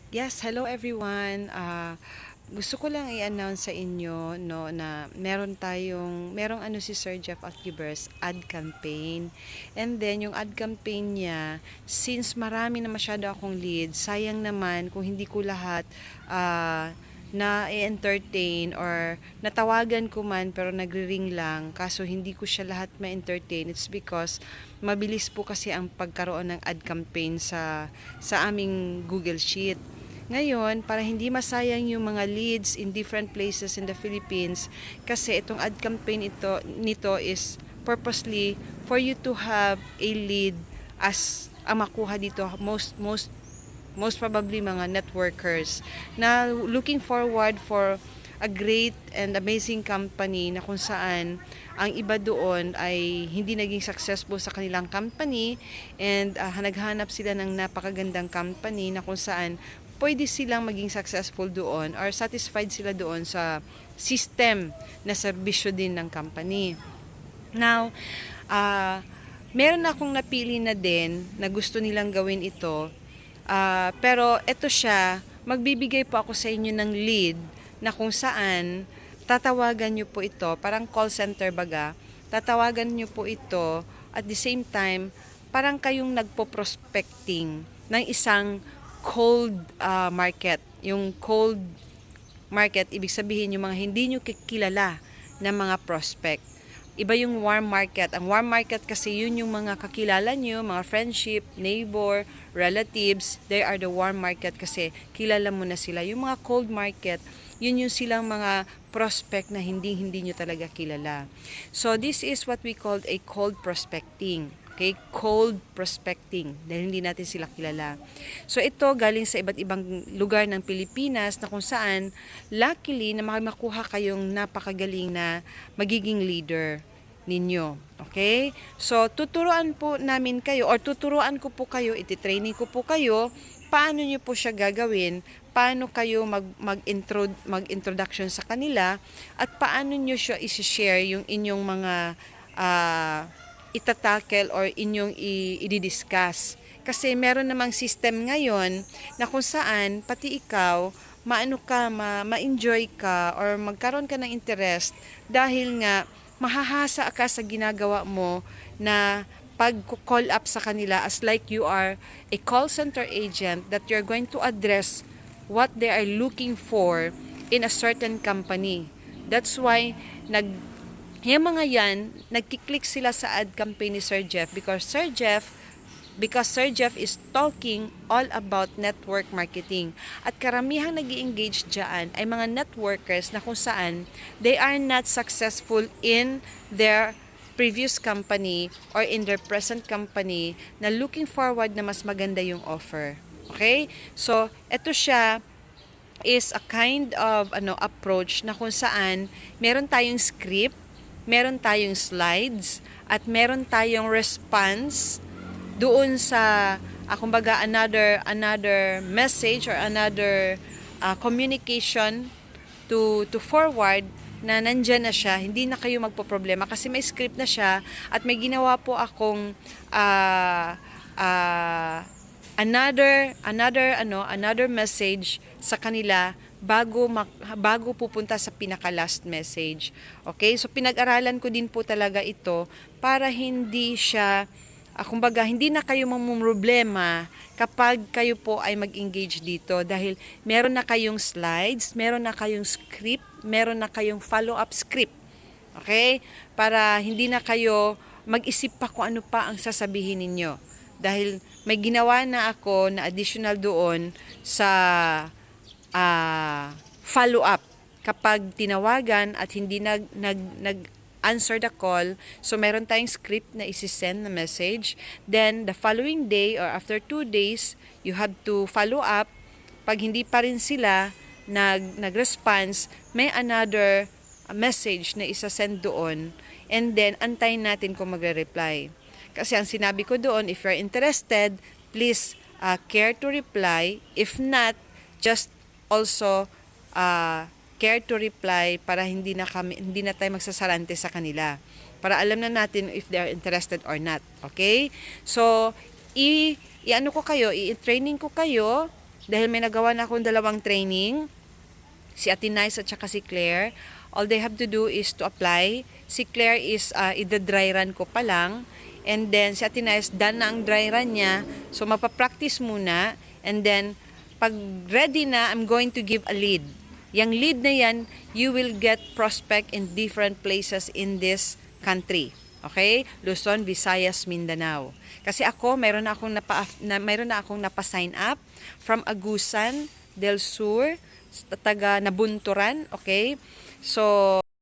Yes, hello everyone. Gusto ko lang i-announce sa inyo no na merong ano si Sir Jeff Akibers ad campaign. And then yung ad campaign niya, since marami na masyado akong leads, sayang naman kung hindi ko lahat na entertain or natawagan ko man pero nagri-ring lang kaso hindi ko siya lahat ma-entertain. It's because mabilis po kasi ang pagkaroon ng ad campaign sa aming Google Sheet. Ngayon, para hindi masayang yung mga leads in different places in the Philippines, kasi itong ad campaign nito is purposely for you to have a lead as ang makuha dito most probably mga networkers na looking forward for a great and amazing company na kung saan ang iba doon ay hindi naging successful sa kanilang company and naghanap sila ng napakagandang company na kung saan pwede silang maging successful doon or satisfied sila doon sa system na serbisyo din ng company. Now, meron akong napili na din na gusto nilang gawin ito. Pero ito siya, magbibigay po ako sa inyo ng lead na kung saan tatawagan nyo po ito, parang call center baga, tatawagan nyo po ito at the same time, parang kayong nagpo-prospecting ng isang cold market. Yung cold market, ibig sabihin yung mga hindi nyo kilala na mga prospect. Iba yung warm market. Ang warm market kasi yun yung mga kakilala nyo, mga friendship, neighbor, relatives. They are the warm market kasi kilala mo na sila. Yung mga cold market, yun yung silang mga prospect na hindi nyo talaga kilala. So this is what we call a cold prospecting. Okay, cold prospecting dahil hindi natin sila kilala. So ito galing sa iba't ibang lugar ng Pilipinas na kung saan luckily na makuha kayong napakagaling na magiging leader ninyo. Okay? So tuturuan po namin kayo or tuturuan ko po kayo, iti-training ko po kayo paano nyo po siya gagawin, paano kayo mag-introduction sa kanila at paano nyo siya isi-share yung inyong mga itatakel or inyong i-discuss. Kasi meron namang system ngayon na kung saan pati ikaw maano ka, ma-enjoy ka or magkaroon ka ng interest dahil nga mahahasa ka sa ginagawa mo na pag-call up sa kanila as like you are a call center agent that you're going to address what they are looking for in a certain company. That's why yung mga yan, nagkiklik sila sa ad campaign ni Sir Jeff because Sir Jeff is talking all about network marketing. At karamihang nag-i-engage dyan ay mga networkers na kung saan they are not successful in their previous company or in their present company na looking forward na mas maganda yung offer. Okay? So, ito siya is a kind of approach na kung saan meron tayong script, meron tayong slides, at meron tayong response doon sa kumbaga another message or another communication to forward na nandyan na siya, hindi na kayo magpo-problema kasi may script na siya at may ginawa po akong another message sa kanila bago pupunta sa pinaka last message. Okay? So pinag-aralan ko din po talaga ito para hindi siya kumbaga hindi na kayo mamumroblema kapag kayo po ay mag-engage dito dahil meron na kayong slides, meron na kayong script, meron na kayong follow-up script. Okay? Para hindi na kayo mag-isip pa kung ano pa ang sasabihin ninyo. Dahil may ginawa na ako na additional doon sa follow-up kapag tinawagan at hindi nag-answer the call. So, meron tayong script na isi-send na message. Then, the following day or after 2 days, you have to follow up. Pag hindi pa rin sila nag-response, may another message na isa-send doon. And then, antayin natin kung magre-reply. Kasi ang sinabi ko doon, if you're interested, please care to reply. If not, just also care to reply para hindi na tayo magsasarante sa kanila. Para alam na natin if they are interested or not. Okay? So, i-training ko kayo Dahil may nagawa na akong dalawang training, si Ate Nice at saka si Claire. All they have to do is to apply. Si Claire is i-dry run ko pa lang. And then si Ate Nice, done na ang dry run niya. So mapapractice muna. And then pag ready na, I'm going to give a lead. Yang lead na yan, you will get prospect in different places in this country. Okay? Luzon, Visayas, Mindanao. Kasi ako, mayroon na akong napa-sign up from Agusan del Sur, taga Nabunturan, okay? So